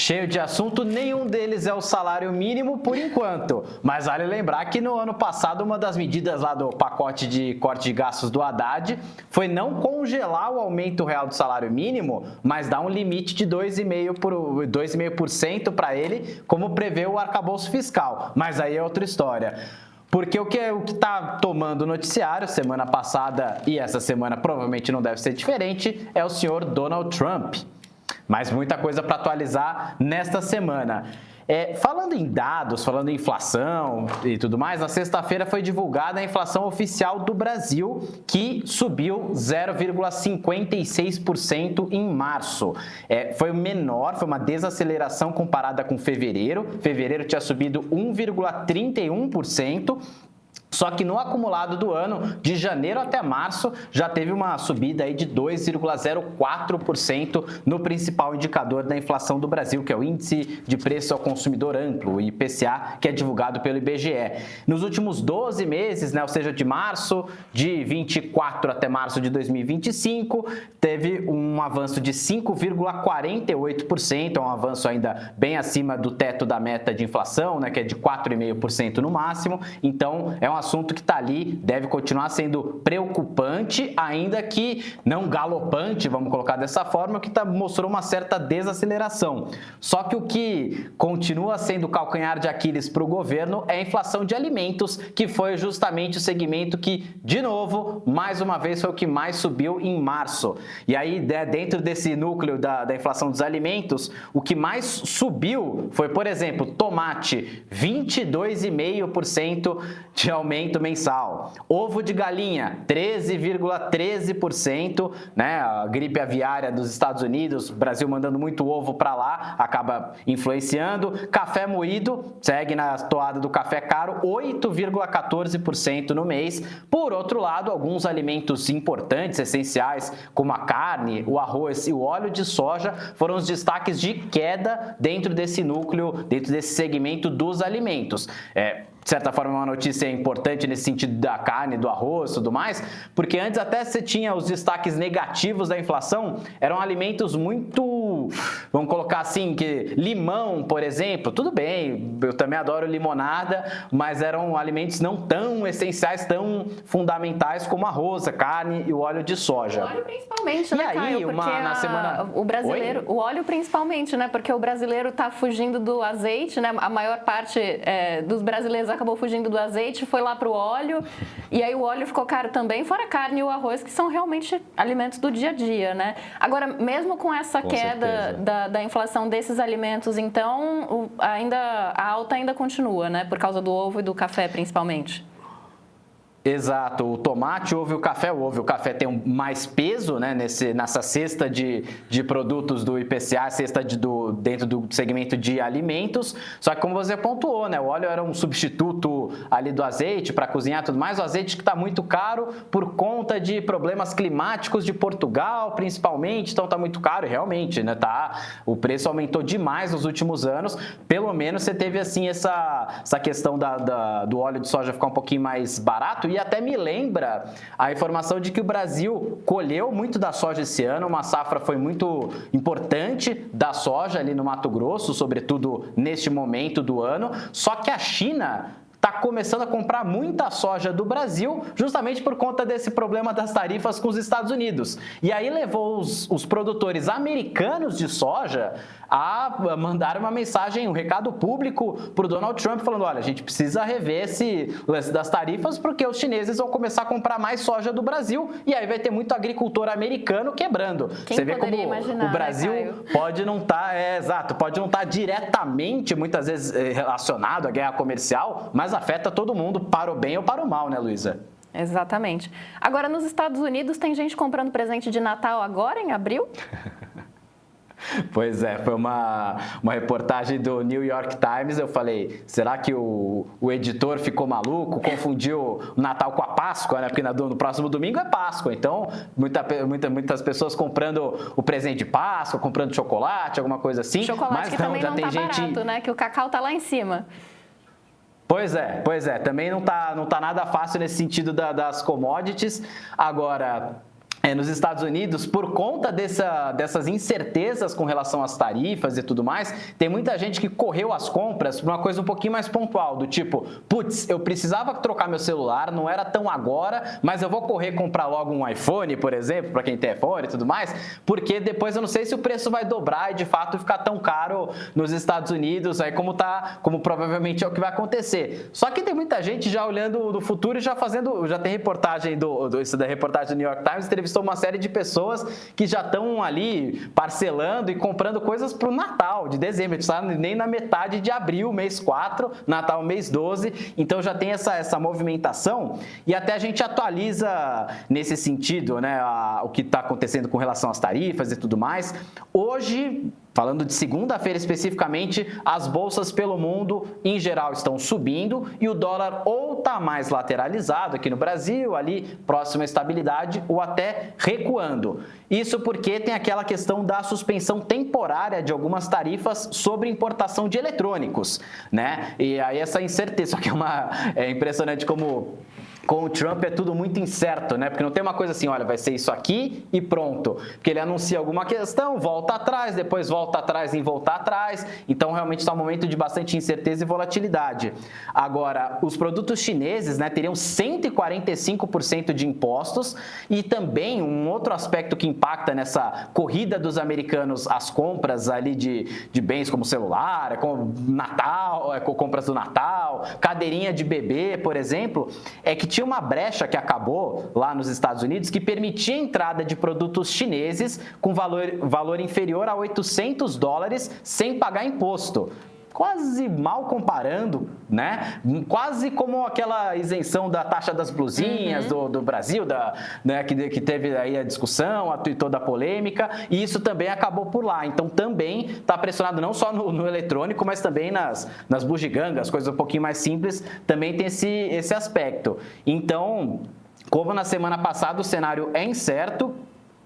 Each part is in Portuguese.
cheio de assunto, nenhum deles é o salário mínimo por enquanto. Mas vale lembrar que no ano passado uma das medidas lá do pacote de corte de gastos do Haddad foi não congelar o aumento real do salário mínimo, mas dar um limite de 2,5% para ele, como prevê o arcabouço fiscal. Mas aí é outra história. Porque o que está tomando o noticiário semana passada e essa semana provavelmente não deve ser diferente é o senhor Donald Trump. Mas muita coisa para atualizar nesta semana. Falando em dados, falando em inflação e tudo mais, na sexta-feira foi divulgada a inflação oficial do Brasil, que subiu 0,56% em março. Foi menor, foi uma desaceleração comparada com fevereiro. Fevereiro tinha subido 1,31%. Só que no acumulado do ano, de janeiro até março, já teve uma subida aí de 2,04% no principal indicador da inflação do Brasil, que é o Índice de Preço ao Consumidor Amplo, o IPCA, que é divulgado pelo IBGE. Nos últimos 12 meses, ou seja, de março de 24 até março de 2025, teve um avanço de 5,48%, é um avanço ainda bem acima do teto da meta de inflação, que é de 4,5% no máximo. Então, é um assunto que está ali, deve continuar sendo preocupante, ainda que não galopante, vamos colocar dessa forma, que mostrou uma certa desaceleração. Só que o que continua sendo calcanhar de Aquiles para o governo é a inflação de alimentos, que foi justamente o segmento que, de novo, mais uma vez foi o que mais subiu em março. E aí, dentro desse núcleo da inflação dos alimentos, o que mais subiu foi, por exemplo, tomate, 22,5% de aumento mensal. Ovo de galinha, 13,13%, A gripe aviária dos Estados Unidos, Brasil mandando muito ovo para lá, acaba influenciando. Café moído, segue na toada do café caro, 8,14% no mês. Por outro lado, alguns alimentos importantes, essenciais, como a carne, o arroz e o óleo de soja, foram os destaques de queda dentro desse núcleo, dentro desse segmento dos alimentos. De certa forma, uma notícia importante nesse sentido da carne, do arroz e tudo mais, porque antes até você tinha os destaques negativos da inflação, eram alimentos muito, vamos colocar assim, que limão, por exemplo, tudo bem, eu também adoro limonada, mas eram alimentos não tão essenciais, tão fundamentais como arroz, a carne e o óleo de soja. O óleo principalmente, e aí, Caio? Porque na semana... o brasileiro, o óleo principalmente, Porque o brasileiro está fugindo do azeite, A maior parte dos brasileiros acabou fugindo do azeite, foi lá para o óleo, e aí o óleo ficou caro também, fora a carne e o arroz, que são realmente alimentos do dia a dia, Agora, mesmo com essa queda da inflação desses alimentos, então, a alta ainda continua, Por causa do ovo e do café, principalmente. Exato, o tomate, o ovo e o café. O ovo e o café tem mais peso nessa cesta de produtos do IPCA, dentro do segmento de alimentos. Só que como você pontuou, o óleo era um substituto ali do azeite para cozinhar e tudo mais. O azeite que está muito caro por conta de problemas climáticos de Portugal, principalmente. Então está muito caro e realmente, o preço aumentou demais nos últimos anos. Pelo menos você teve assim essa questão do óleo de soja ficar um pouquinho mais barato. E até me lembra a informação de que o Brasil colheu muito da soja esse ano, uma safra foi muito importante da soja ali no Mato Grosso, sobretudo neste momento do ano, só que a China está começando a comprar muita soja do Brasil justamente por conta desse problema das tarifas com os Estados Unidos. E aí levou os produtores americanos de soja a mandar uma mensagem, um recado público para o Donald Trump falando, olha, a gente precisa rever esse lance das tarifas porque os chineses vão começar a comprar mais soja do Brasil e aí vai ter muito agricultor americano quebrando. Quem Você vê como imaginar, o Brasil pode não estar diretamente, muitas vezes, relacionado à guerra comercial, mas afeta todo mundo, para o bem ou para o mal, Luísa? Exatamente. Agora, nos Estados Unidos, tem gente comprando presente de Natal agora, em abril? Pois é, foi uma reportagem do New York Times. Eu falei, será que o editor ficou maluco, confundiu o Natal com a Páscoa, Porque no próximo domingo é Páscoa. Então, muitas pessoas comprando o presente de Páscoa, comprando chocolate, alguma coisa assim. Chocolate mas que não, também já não tem tá gente... barato, Que o cacau tá lá em cima. Pois é. Também não tá nada fácil nesse sentido das commodities. Agora... nos Estados Unidos, por conta dessas incertezas com relação às tarifas e tudo mais, tem muita gente que correu às compras por uma coisa um pouquinho mais pontual, do tipo, putz, eu precisava trocar meu celular, não era tão agora, mas eu vou correr comprar logo um iPhone, por exemplo, para quem tem iPhone e tudo mais, porque depois eu não sei se o preço vai dobrar e de fato ficar tão caro nos Estados Unidos, aí como provavelmente é o que vai acontecer. Só que tem muita gente já olhando no futuro e já tem reportagem isso da reportagem do New York Times, entrevistou uma série de pessoas que já estão ali parcelando e comprando coisas para o Natal de dezembro. A gente está nem na metade de abril, mês 4, Natal, mês 12. Então já tem essa movimentação e até a gente atualiza nesse sentido, né, o que está acontecendo com relação às tarifas e tudo mais. Hoje, falando de segunda-feira especificamente, as bolsas pelo mundo, em geral, estão subindo e o dólar ou está mais lateralizado aqui no Brasil, ali próximo à estabilidade, ou até recuando. Isso porque tem aquela questão da suspensão temporária de algumas tarifas sobre importação de eletrônicos, né? E aí essa incerteza, só que é impressionante como com o Trump é tudo muito incerto, né? Porque não tem uma coisa assim, olha, vai ser isso aqui e pronto. Porque ele anuncia alguma questão, volta atrás, depois volta atrás em voltar atrás. Então, realmente está um momento de bastante incerteza e volatilidade. Agora, os produtos chineses, né, teriam 145% de impostos e também um outro aspecto que impacta nessa corrida dos americanos às compras ali de bens como celular, como Natal, compras do Natal, cadeirinha de bebê, por exemplo, é que tinha uma brecha que acabou lá nos Estados Unidos que permitia a entrada de produtos chineses com valor inferior a $800 sem pagar imposto. Quase mal comparando, né? Quase como aquela isenção da taxa das blusinhas do Brasil, né? que teve aí a discussão e toda a polêmica, e isso também acabou por lá. Então também está pressionado não só no eletrônico, mas também nas bugigangas, coisas um pouquinho mais simples, também tem esse aspecto. Então, como na semana passada o cenário é incerto,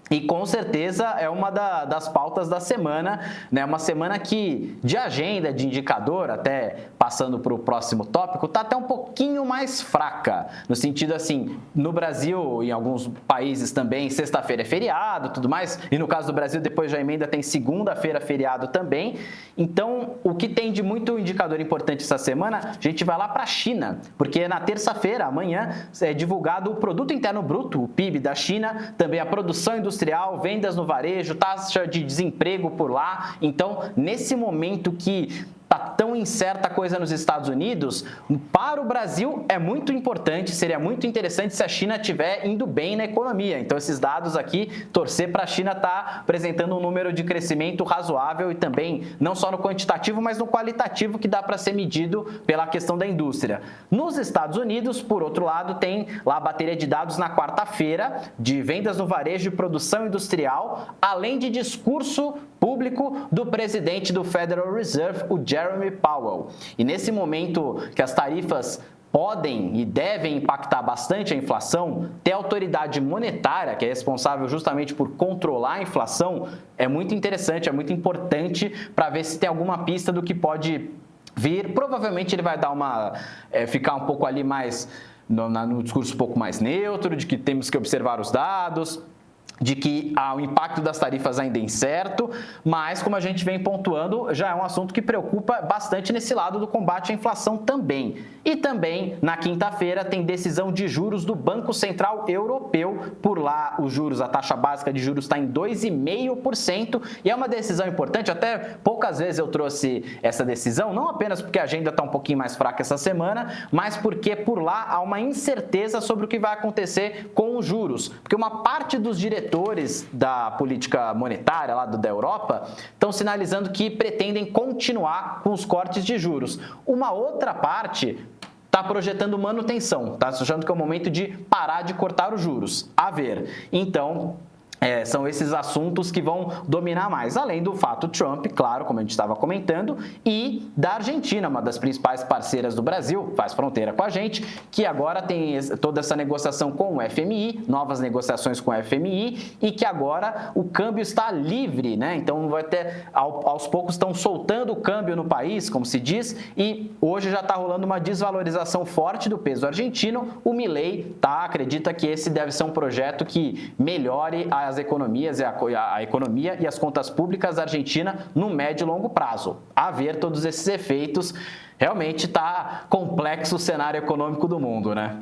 e com certeza é uma das pautas da semana, né? Uma semana que de agenda, de indicador, até passando para o próximo tópico, está até um pouquinho mais fraca. No sentido assim, no Brasil, em alguns países também, sexta-feira é feriado, tudo mais. E no caso do Brasil, depois da emenda tem segunda-feira feriado também. Então, o que tem de muito indicador importante essa semana, a gente vai lá para a China, porque na terça-feira, amanhã, é divulgado o Produto Interno Bruto, o PIB da China, também a produção industrial, vendas no varejo, taxa de desemprego por lá. Então, nesse momento que está tão incerta a coisa nos Estados Unidos, para o Brasil é muito importante, seria muito interessante se a China estiver indo bem na economia. Então, esses dados aqui, torcer para a China estar apresentando um número de crescimento razoável e também não só no quantitativo, mas no qualitativo que dá para ser medido pela questão da indústria. Nos Estados Unidos, por outro lado, tem lá a bateria de dados na quarta-feira de vendas no varejo e produção industrial, além de discurso público do presidente do Federal Reserve, o Jeremy Powell. E nesse momento que as tarifas podem e devem impactar bastante a inflação, ter a autoridade monetária, que é responsável justamente por controlar a inflação, é muito interessante, é muito importante para ver se tem alguma pista do que pode vir. Provavelmente ele vai dar ficar um pouco ali mais no discurso um pouco mais neutro, de que temos que observar os dados, de que o impacto das tarifas ainda é incerto, mas como a gente vem pontuando, já é um assunto que preocupa bastante nesse lado do combate à inflação também. E também, na quinta-feira, tem decisão de juros do Banco Central Europeu. Por lá, os juros, a taxa básica de juros está em 2,5%, e é uma decisão importante, até poucas vezes eu trouxe essa decisão, não apenas porque a agenda está um pouquinho mais fraca essa semana, mas porque por lá há uma incerteza sobre o que vai acontecer com os juros, porque uma parte dos diretores da política monetária lá da Europa estão sinalizando que pretendem continuar com os cortes de juros. Uma outra parte está projetando manutenção, está achando que é o momento de parar de cortar os juros. A ver. Então, São esses assuntos que vão dominar mais, além do fato Trump, claro, como a gente estava comentando, e da Argentina, uma das principais parceiras do Brasil, faz fronteira com a gente, que agora tem toda essa negociação com o FMI, novas negociações com o FMI, e que agora o câmbio está livre, né? Então vai ter, aos poucos estão soltando o câmbio no país, como se diz, e hoje já está rolando uma desvalorização forte do peso argentino. O Milei acredita que esse deve ser um projeto que melhore as economias, a economia e as contas públicas da Argentina no médio e longo prazo. A ver todos esses efeitos, realmente está complexo o cenário econômico do mundo, né?